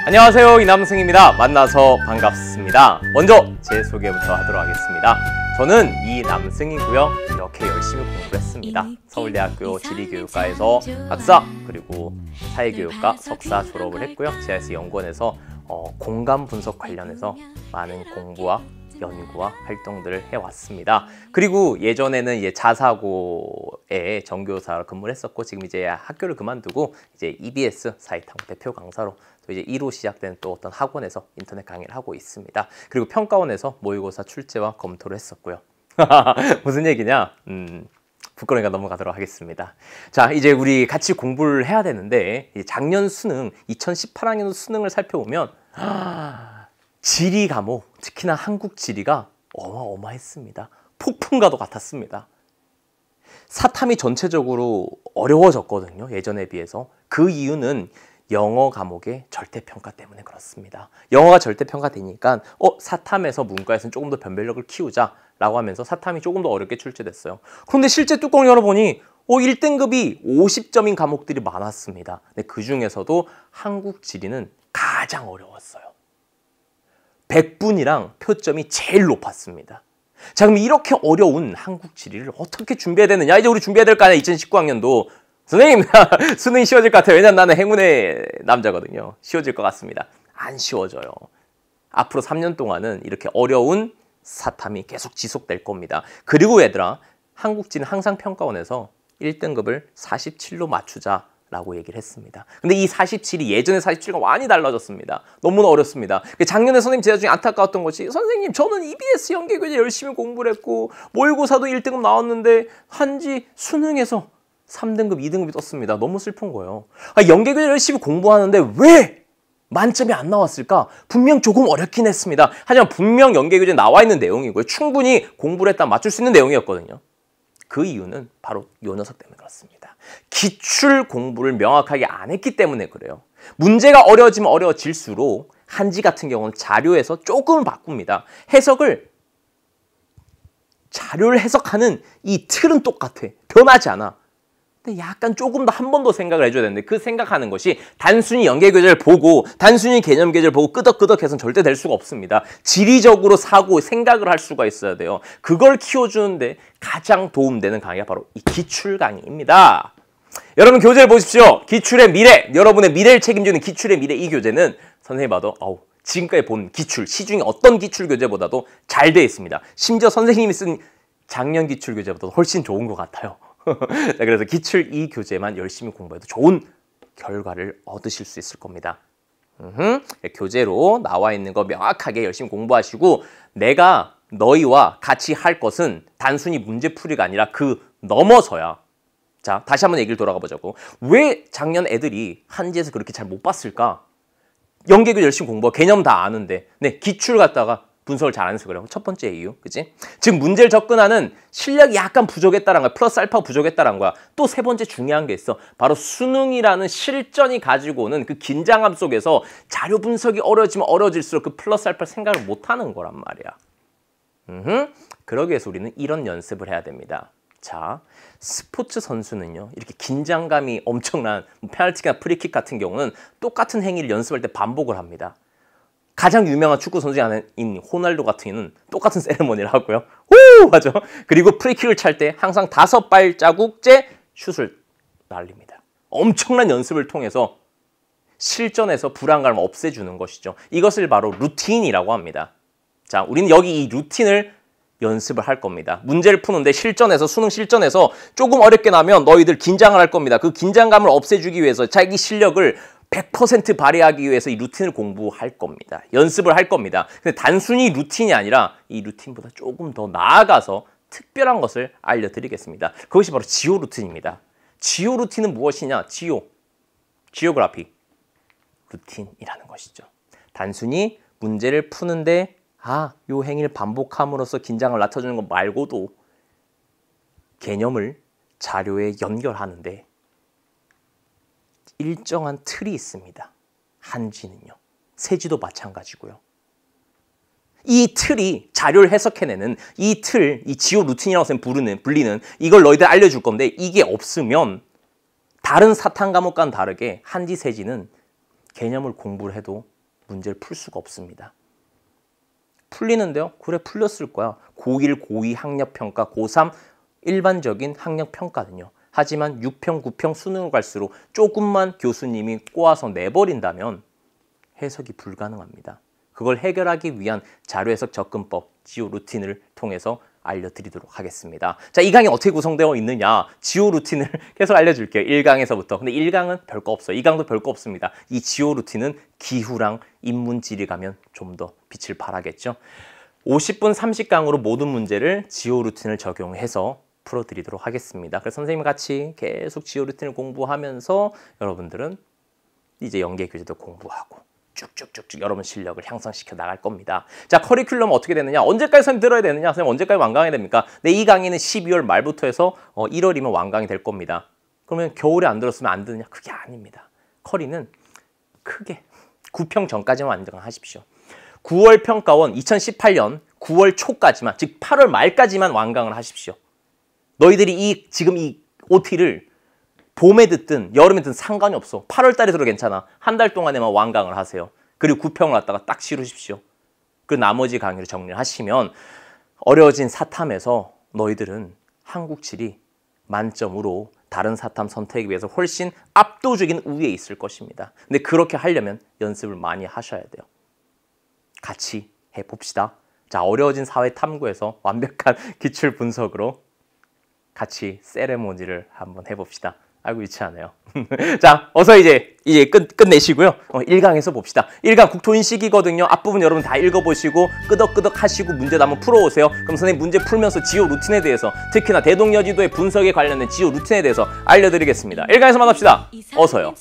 안녕하세요, 이남승입니다. 만나서 반갑습니다. 먼저 제 소개부터 하도록 하겠습니다. 저는 이남승이고요. 이렇게 열심히 공부를 했습니다. 서울대학교 지리교육과에서 박사 그리고 사회교육과 석사 졸업을 했고요. GIS 연구원에서 공감 분석 관련해서 많은 공부와 연구와 활동들을 해왔습니다. 그리고 예전에는 이제 자사고의 전교사로 근무를 했었고, 지금 이제 학교를 그만두고 이제 EBS 사이탐구 대표 강사로 또 이제 2로 시작된 또 어떤 학원에서 인터넷 강의를 하고 있습니다. 그리고 평가원에서 모의고사 출제와 검토를 했었고요. 무슨 얘기냐? 부끄러우니까 넘어가도록 하겠습니다. 자, 이제 우리 같이 공부를 해야 되는데, 작년 수능, 2018학년 수능을 살펴보면 지리 과목, 특히나 한국 지리가 어마어마했습니다. 폭풍과도 같았습니다. 사탐이 전체적으로 어려워졌거든요, 예전에 비해서. 그 이유는 영어 과목의 절대평가 때문에 그렇습니다. 영어가 절대평가되니까 사탐에서 문과에서는 조금 더 변별력을 키우자 라고 하면서 사탐이 조금 더 어렵게 출제됐어요. 그런데 실제 뚜껑을 열어보니 1등급이 50점인 과목들이 많았습니다. 근데 그 중에서도 한국 지리는 가장 어려웠어요. 100분이랑 표점이 제일 높았습니다. 자, 그럼 이렇게 어려운 한국 지리를 어떻게 준비해야 되느냐? 이제 우리 준비해야 될 거 아니야, 2019학년도. 선생님, 수능이 쉬워질 것 같아요. 왜냐면 나는 행운의 남자거든요. 쉬워질 것 같습니다. 안 쉬워져요. 앞으로 3년 동안은 이렇게 어려운 사탐이 계속 지속될 겁니다. 그리고 얘들아, 한국지는 항상 평가원에서 1등급을 47로 맞추자 라고 얘기를 했습니다. 근데 이 47이 예전의 47과 많이 달라졌습니다. 너무나 어렵습니다. 작년에 선생님 제자 중에 안타까웠던 것이, 선생님 저는 EBS 연계교재 열심히 공부를 했고 모의고사도 1등급 나왔는데 한지 수능에서 3등급, 2등급이 떴습니다. 너무 슬픈 거예요. 연계교재 열심히 공부하는데 왜 만점이 안 나왔을까? 분명 조금 어렵긴 했습니다. 하지만 분명 연계교재에 나와 있는 내용이고요. 충분히 공부를 했다면 맞출 수 있는 내용이었거든요. 그 이유는 바로 요 녀석 때문에 그렇습니다. 기출 공부를 명확하게 안 했기 때문에 그래요. 문제가 어려워지면 어려워질수록 한지 같은 경우는 자료에서 조금 바꿉니다. 자료를 해석하는 이 틀은 똑같아. 변하지 않아. 근데 약간 조금 더 한 번 더 생각을 해줘야 되는데, 그 생각하는 것이 단순히 연계교재를 보고 단순히 개념교재를 보고 끄덕끄덕 해서는 절대 될 수가 없습니다. 지리적으로 생각을 할 수가 있어야 돼요. 그걸 키워주는데 가장 도움되는 강의가 바로 이 기출 강의입니다. 여러분, 교재를 보십시오. 기출의 미래, 여러분의 미래를 책임지는 기출의 미래, 이 교재는 선생님이 봐도 지금까지 본 기출, 시중에 어떤 기출 교재보다도 잘 되어 있습니다. 심지어 선생님이 쓴 작년 기출 교재보다도 훨씬 좋은 것 같아요. 자, 그래서 기출 이 교재만 열심히 공부해도 좋은 결과를 얻으실 수 있을 겁니다. 교재로 나와 있는 거 명확하게 열심히 공부하시고, 내가 너희와 같이 할 것은 단순히 문제풀이가 아니라 그 넘어서야. 자, 다시 한번 얘기를 돌아가 보자고. 왜 작년 애들이 한지에서 그렇게 잘 못 봤을까? 연계교재 열심히 공부하고 개념 다 아는데 기출 갖다가 분석을 잘 안 해서 그래요. 첫 번째 이유, 그치? 즉 문제를 접근하는 실력이 약간 부족했다는 거야. 플러스 알파가 부족했다는 거야. 또 세 번째 중요한 게 있어. 바로 수능이라는 실전이 가지고 오는 그 긴장감 속에서 자료 분석이 어려워지면 어려워질수록 그 플러스 알파 생각을 못하는 거란 말이야. 그러기 위해서 우리는 이런 연습을 해야 됩니다. 자, 스포츠 선수는요, 이렇게 긴장감이 엄청난 페널티나 프리킥 같은 경우는 똑같은 행위를 연습할 때 반복을 합니다. 가장 유명한 축구 선수 아닌 호날두 같은 경우는 똑같은 세레머니를 하고요. 오! 하죠. 그리고 프리킥을 찰 때 항상 5발자국째 슛을 날립니다. 엄청난 연습을 통해서 실전에서 불안감을 없애주는 것이죠. 이것을 바로 루틴이라고 합니다. 자, 우리는 여기 이 루틴을 연습을 할 겁니다. 문제를 푸는데 수능 실전에서 조금 어렵게 나면 너희들 긴장을 할 겁니다. 그 긴장감을 없애주기 위해서 자기 실력을 100% 발휘하기 위해서 이 루틴을 공부할 겁니다. 연습을 할 겁니다. 근데 단순히 루틴이 아니라 이 루틴보다 조금 더 나아가서 특별한 것을 알려드리겠습니다. 그것이 바로 지오 루틴입니다. 지오 루틴은 무엇이냐? 지오그래피 루틴이라는 것이죠. 단순히 문제를 푸는데 요 행위를 반복함으로써 긴장을 낮춰주는 것 말고도 개념을 자료에 연결하는데 일정한 틀이 있습니다. 한지는요. 세지도 마찬가지고요. 이 틀이 자료를 해석해내는 이 틀, 이 지오 루틴이라고 불리는 이걸 너희들 알려줄 건데, 이게 없으면 다른 사탐 과목과는 다르게 한지 세지는 개념을 공부를 해도 문제를 풀 수가 없습니다. 풀리는데요? 그래, 풀렸을 거야. 고1, 고2 학력평가, 고3 일반적인 학력평가는요. 하지만 6평, 9평 수능을 갈수록 조금만 교수님이 꼬아서 내버린다면 해석이 불가능합니다. 그걸 해결하기 위한 자료해석 접근법, 지오 루틴을 통해서 알려드리도록 하겠습니다. 자, 이 강의 어떻게 구성되어 있느냐? 지오 루틴을 계속 알려줄게요. 1강에서부터. 근데 1강은 별거 없어요. 2강도 별거 없습니다. 이 지오 루틴은 기후랑 인문지리 가면 좀 더 빛을 발하겠죠. 50분 30강으로 모든 문제를 지오 루틴을 적용해서 풀어드리도록 하겠습니다. 그래서 선생님과 같이 계속 지오 루틴을 공부하면서 여러분들은 이제 연계교재도 공부하고 쭉쭉쭉쭉 여러분 실력을 향상시켜 나갈 겁니다. 자, 커리큘럼 어떻게 되느냐? 언제까지 선생님 들어야 되느냐? 선생님 언제까지 완강이 됩니까? 네, 이 강의는 12월 말부터 해서 1월이면 완강이 될 겁니다. 그러면 겨울에 안 들었으면 안 되느냐? 그게 아닙니다. 커리는 크게 9평 전까지만 완강하십시오. 9월 평가원 2018년 9월 초까지만, 즉 8월 말까지만 완강을 하십시오. 너희들이 지금 이 OT를 봄에 듣든 여름에 듣든 상관이 없어. 8월 달에 들어도 괜찮아. 한 달 동안에만 완강을 하세요. 그리고 9평을 갖다가 딱 치르십시오. 그 나머지 강의를 정리를 하시면 어려워진 사탐에서 너희들은 한국칠이 만점으로 다른 사탐 선택에 비해서 훨씬 압도적인 우위에 있을 것입니다. 근데 그렇게 하려면 연습을 많이 하셔야 돼요. 같이 해봅시다. 자, 어려워진 사회 탐구에서 완벽한 기출 분석으로 같이 세레모니를 한번 해봅시다. 아이고 유치하네요. 자, 어서 이제 끝내시고요. 1강에서 봅시다. 1강 국토인식이거든요. 앞부분 여러분 다 읽어보시고 끄덕끄덕 하시고 문제도 한번 풀어오세요. 그럼 선생님 문제 풀면서 지오 루틴에 대해서, 특히나 대동여지도의 분석에 관련된 지오 루틴에 대해서 알려드리겠습니다. 1강에서 만납시다. 어서요.